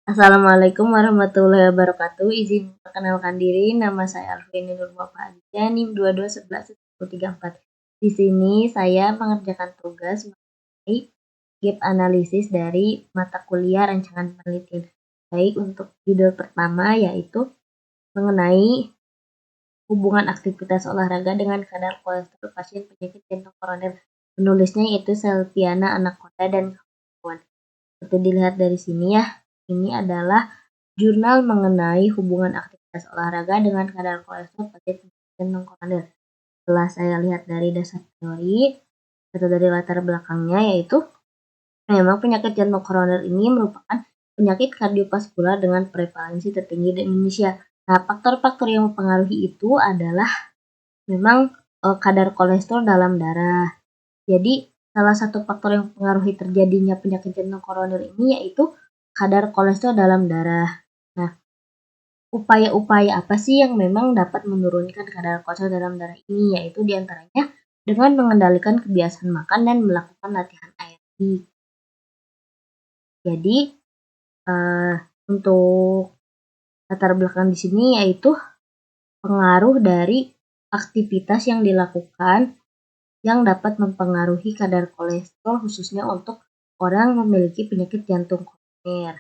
Assalamualaikum warahmatullahi wabarakatuh. Izin perkenalkan diri, nama saya Alvin Nurul Fahadja, NIM 22111034. Di sini saya mengerjakan tugas mengenai gap analisis dari mata kuliah rancangan penelitian. Baik, untuk judul pertama yaitu mengenai hubungan aktivitas olahraga dengan kadar kolesterol pasien penyakit jantung koroner. Penulisnya yaitu Selviana Anaconda dan kawan-kawan. Seperti dilihat dari sini ya, ini adalah jurnal mengenai hubungan aktivitas olahraga dengan kadar kolesterol pada jantung koroner. Setelah saya lihat dari dasar teori atau dari latar belakangnya, yaitu memang penyakit jantung koroner ini merupakan penyakit kardiovaskular dengan prevalensi tertinggi di Indonesia. Nah, faktor-faktor yang mempengaruhi itu adalah memang kadar kolesterol dalam darah. Jadi, salah satu faktor yang mempengaruhi terjadinya penyakit jantung koroner ini yaitu kadar kolesterol dalam darah. Nah, upaya-upaya apa sih yang memang dapat menurunkan kadar kolesterol dalam darah ini? Yaitu diantaranya dengan mengendalikan kebiasaan makan dan melakukan latihan aerobik. Jadi, untuk latar belakang di sini yaitu pengaruh dari aktivitas yang dilakukan yang dapat mempengaruhi kadar kolesterol khususnya untuk orang memiliki penyakit jantung koroner.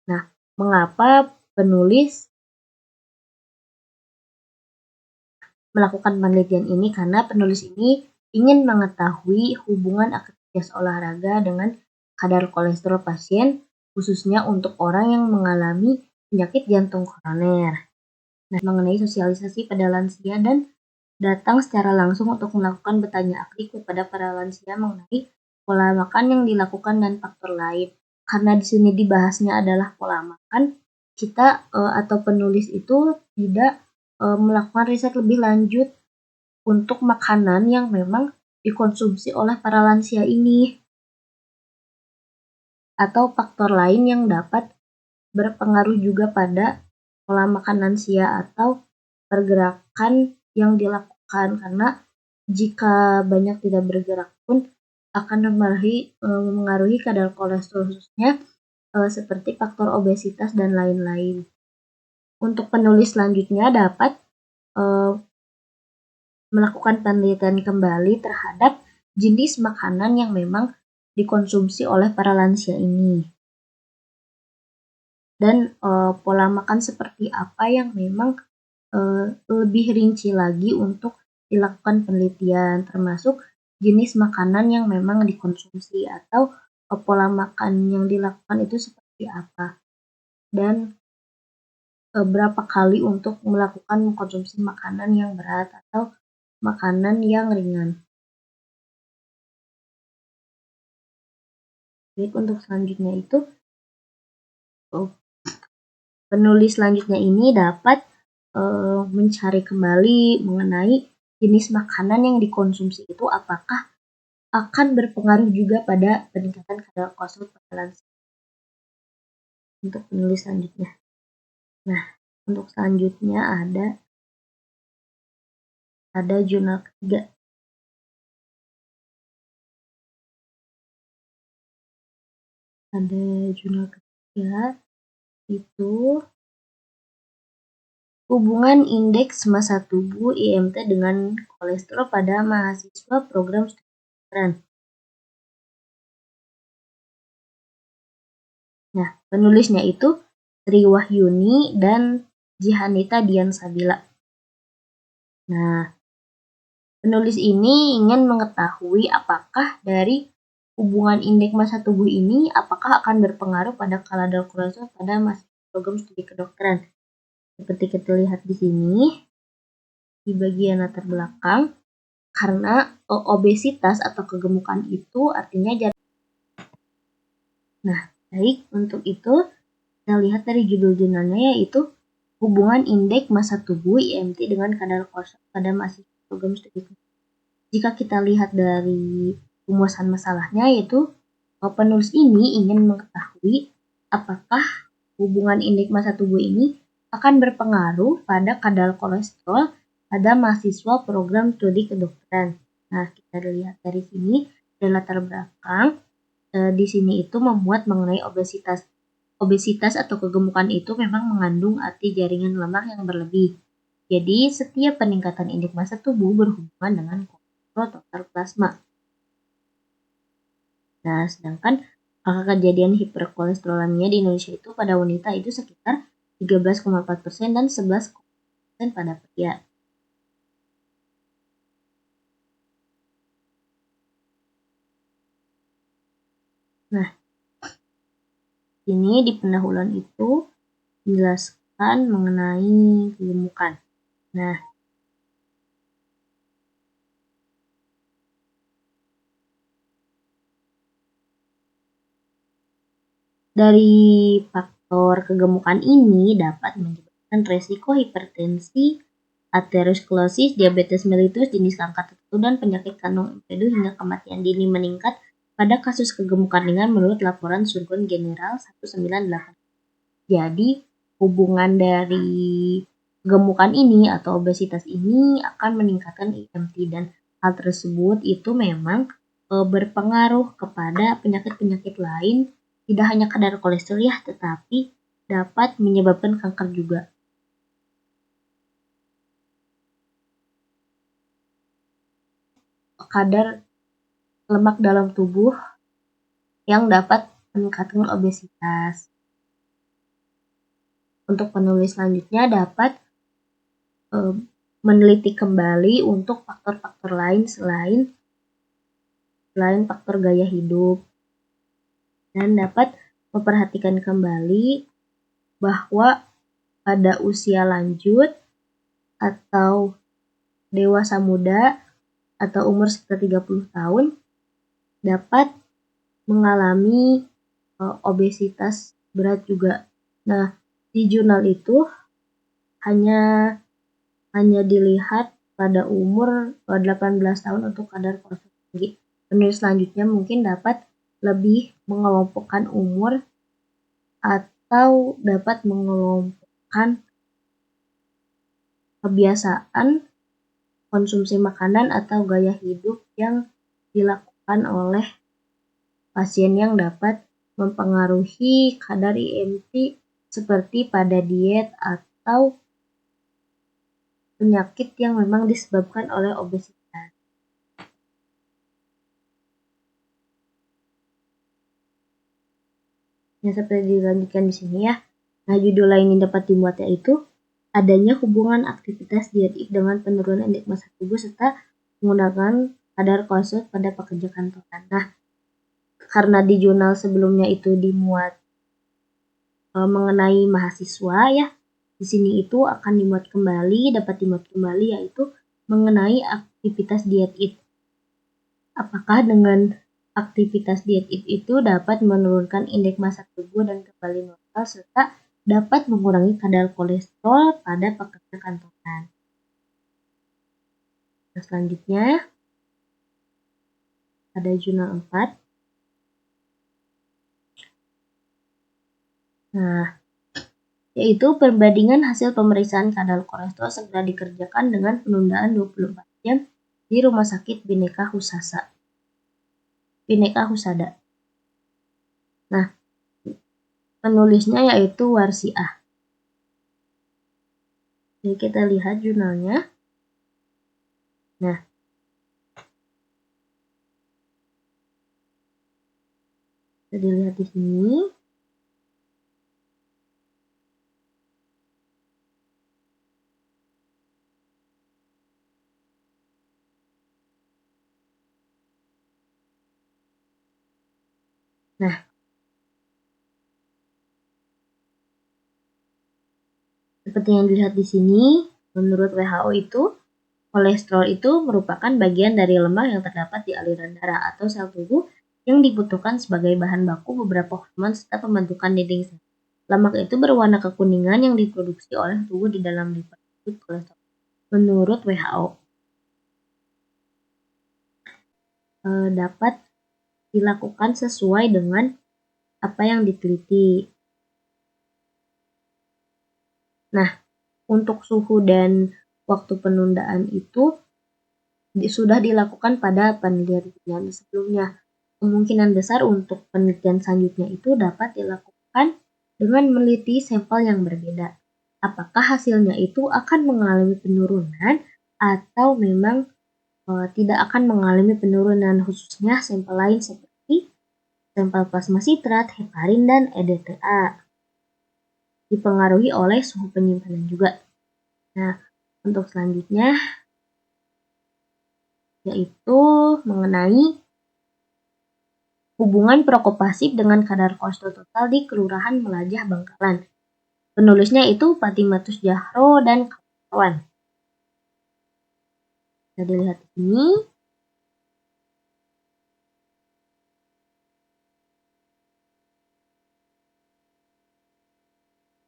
Nah, mengapa penulis melakukan penelitian ini? Karena penulis ini ingin mengetahui hubungan aktivitas olahraga dengan kadar kolesterol pasien, khususnya untuk orang yang mengalami penyakit jantung koroner. Nah, mengenai sosialisasi pada lansia dan datang secara langsung untuk melakukan bertanya aktif kepada para lansia mengenai pola makan yang dilakukan dan faktor lain. Karena di sini dibahasnya adalah pola makan, kita atau penulis itu tidak melakukan riset lebih lanjut untuk makanan yang memang dikonsumsi oleh para lansia ini atau faktor lain yang dapat berpengaruh juga pada pola makan lansia atau pergerakan yang dilakukan, karena jika banyak tidak bergerak pun akan mempengaruhi kadar kolesterol khususnya seperti faktor obesitas dan lain-lain. Untuk penulis selanjutnya dapat melakukan penelitian kembali terhadap jenis makanan yang memang dikonsumsi oleh para lansia ini. Dan pola makan seperti apa yang memang lebih rinci lagi untuk dilakukan penelitian, termasuk jenis makanan yang memang dikonsumsi atau pola makan yang dilakukan itu seperti apa, dan berapa kali untuk melakukan konsumsi makanan yang berat atau makanan yang ringan. Baik, untuk selanjutnya itu penulis selanjutnya ini dapat mencari kembali mengenai jenis makanan yang dikonsumsi itu apakah akan berpengaruh juga pada peningkatan kadar kolesterol pada lansia. Untuk penulis selanjutnya. Nah, untuk selanjutnya ada jurnal ketiga. Ada jurnal ketiga itu hubungan indeks massa tubuh IMT dengan kolesterol pada mahasiswa program studi kedokteran. Nah, penulisnya itu Tri Wahyuni dan Jihanita Dian Sabila. Nah, penulis ini ingin mengetahui apakah dari hubungan indeks massa tubuh ini apakah akan berpengaruh pada kadar kolesterol pada mahasiswa program studi kedokteran. Seperti kita lihat di sini di bagian latar belakang, karena obesitas atau kegemukan itu artinya Nah, baik, untuk itu kita lihat dari judul jurnalnya yaitu hubungan indeks massa tubuh IMT dengan kadar kolesterol pada mahasiswa program studi. Jika kita lihat dari rumusan masalahnya yaitu penulis ini ingin mengetahui apakah hubungan indeks massa tubuh ini akan berpengaruh pada kadar kolesterol pada mahasiswa program studi kedokteran. Nah, kita lihat dari sini dari latar belakang di sini itu memuat mengenai obesitas. obesitas atau kegemukan itu memang mengandung arti jaringan lemak yang berlebih. Jadi, setiap peningkatan indeks massa tubuh berhubungan dengan kolesterol total plasma. Nah, sedangkan angka kejadian hiperkolesterolemia di Indonesia itu pada wanita itu sekitar 13,4% dan 11,4% pada pria. Nah, ini di pendahuluan itu menjelaskan mengenai kegemukan. Nah, dari faktor kegemukan ini dapat menyebabkan resiko hipertensi, aterosklerosis, diabetes mellitus jenis langka tertentu, dan penyakit kantong empedu hingga kematian dini meningkat pada kasus kegemukan ringan menurut laporan Surgeon General 198. Jadi, hubungan dari kegemukan ini atau obesitas ini akan meningkatkan IMT, dan hal tersebut itu memang berpengaruh kepada penyakit-penyakit lain, tidak hanya kadar kolesterol ya, tetapi dapat menyebabkan kanker juga. Kadar lemak dalam tubuh yang dapat meningkatkan obesitas. Untuk penulis selanjutnya dapat meneliti kembali untuk faktor-faktor lain selain faktor gaya hidup, dan dapat memperhatikan kembali bahwa pada usia lanjut atau dewasa muda atau umur sekitar 30 tahun dapat mengalami obesitas berat juga. Nah, di jurnal itu hanya dilihat pada umur 18 tahun untuk kadar kolesterol tinggi. Penulis selanjutnya mungkin dapat lebih mengelompokkan umur atau dapat mengelompokkan kebiasaan konsumsi makanan atau gaya hidup yang dilakukan oleh pasien yang dapat mempengaruhi kadar IMT seperti pada diet atau penyakit yang memang disebabkan oleh obesitas. Yang seperti dilanjutkan di sini ya. Nah, judul lain yang dapat dimuat yaitu adanya hubungan aktivitas dietik dengan penurunan indeks massa tubuh serta menggunakan kadar kolesterol pada pekerja kantoran. Nah, karena di jurnal sebelumnya itu dimuat mengenai mahasiswa ya, di sini itu akan dapat dimuat kembali yaitu mengenai aktivitas diet it. Apakah dengan aktivitas diet itu dapat menurunkan indeks massa tubuh dan kembali normal serta dapat mengurangi kadar kolesterol pada pekerja kantoran. Nah, selanjutnya ada jurnal 4. Nah, yaitu perbandingan hasil pemeriksaan kadar kolesterol segera dikerjakan dengan penundaan 24 jam di Rumah Sakit Bhinneka Husada. Nah, penulisnya yaitu Warsiah. Jadi kita lihat jurnalnya. Nah, bisa dilihat di sini. Nah, seperti yang dilihat di sini, menurut WHO itu kolesterol itu merupakan bagian dari lemak yang terdapat di aliran darah atau sel tubuh yang dibutuhkan sebagai bahan baku beberapa hormon serta pembentukan dinding sel. Lemak itu berwarna kekuningan yang diproduksi oleh tubuh di dalam liver disebut kolesterol. Menurut WHO, dapat dilakukan sesuai dengan apa yang diteliti. Nah, untuk suhu dan waktu penundaan itu sudah dilakukan pada penelitian sebelumnya. Kemungkinan besar untuk penelitian selanjutnya itu dapat dilakukan dengan meneliti sampel yang berbeda. Apakah hasilnya itu akan mengalami penurunan atau memang tidak akan mengalami penurunan, khususnya sampel lain seperti sampel plasma sitrat, heparin, dan EDTA. Dipengaruhi oleh suhu penyimpanan juga. Nah, untuk selanjutnya yaitu mengenai hubungan prokopasif dengan kadar kolesterol total di Kelurahan Melajah Bangkalan. Penulisnya itu Patimatus Jahro dan kawan-kawan. Bisa dilihat di sini.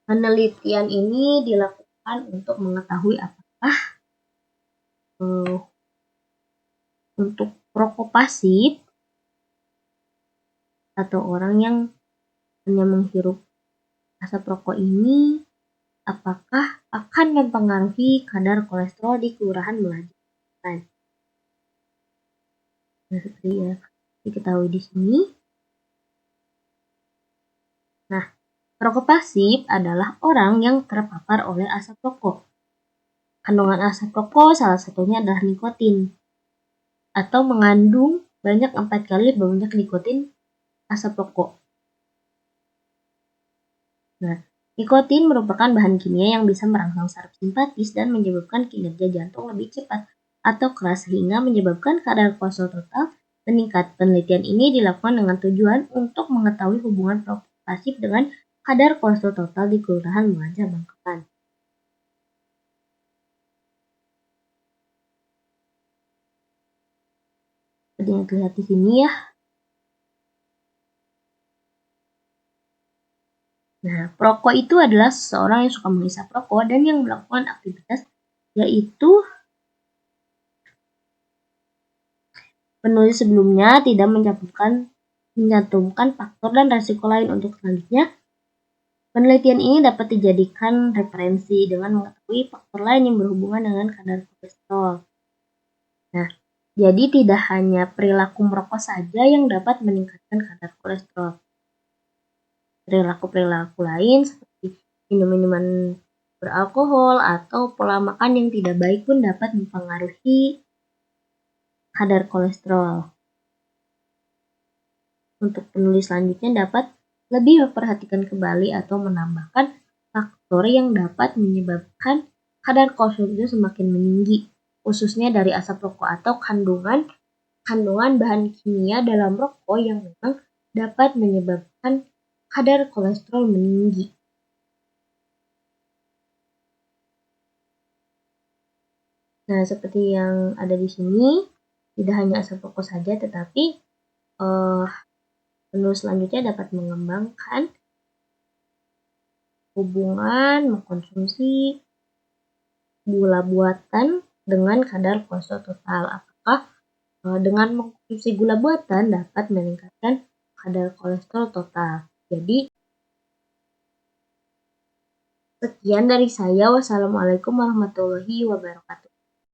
Penelitian ini dilakukan untuk mengetahui apakah untuk prokopasif atau orang yang hanya menghirup asap rokok ini apakah akan mempengaruhi kadar kolesterol di Kelurahan Melajah. Nah, seperti ya diketahui di sini. Nah, perokok pasif adalah orang yang terpapar oleh asap rokok. Kandungan asap rokok salah satunya adalah nikotin atau mengandung banyak 4 kali banyak nikotin asap rokok. Nah, nikotin merupakan bahan kimia yang bisa merangsang saraf simpatis dan menyebabkan kinerja jantung lebih cepat atau keras sehingga menyebabkan kadar kolesterol total meningkat. Penelitian ini dilakukan dengan tujuan untuk mengetahui hubungan perokok pasif dengan kadar kolesterol total di Kelurahan Melajah Bangkalan. Seperti yang terlihat di sini ya. Nah, perokok itu adalah seseorang yang suka menghisap rokok dan yang melakukan aktivitas yaitu penulis sebelumnya tidak mencantumkan faktor dan resiko lain. Untuk selanjutnya, penelitian ini dapat dijadikan referensi dengan mengetahui faktor lain yang berhubungan dengan kadar kolesterol. Nah, jadi tidak hanya perilaku merokok saja yang dapat meningkatkan kadar kolesterol. Perilaku-perilaku lain seperti minum-minuman beralkohol atau pola makan yang tidak baik pun dapat mempengaruhi kadar kolesterol. Untuk penulis selanjutnya dapat lebih memperhatikan kembali atau menambahkan faktor yang dapat menyebabkan kadar kolesterol itu semakin meninggi, khususnya dari asap rokok atau kandungan bahan kimia dalam rokok yang memang dapat menyebabkan kadar kolesterol meninggi. Nah, seperti yang ada di sini, tidak hanya asap rokok saja, tetapi penulis selanjutnya dapat mengembangkan hubungan mengkonsumsi gula buatan dengan kadar kolesterol total. Apakah dengan mengkonsumsi gula buatan dapat meningkatkan kadar kolesterol total? Jadi, sekian dari saya. Wassalamualaikum warahmatullahi wabarakatuh.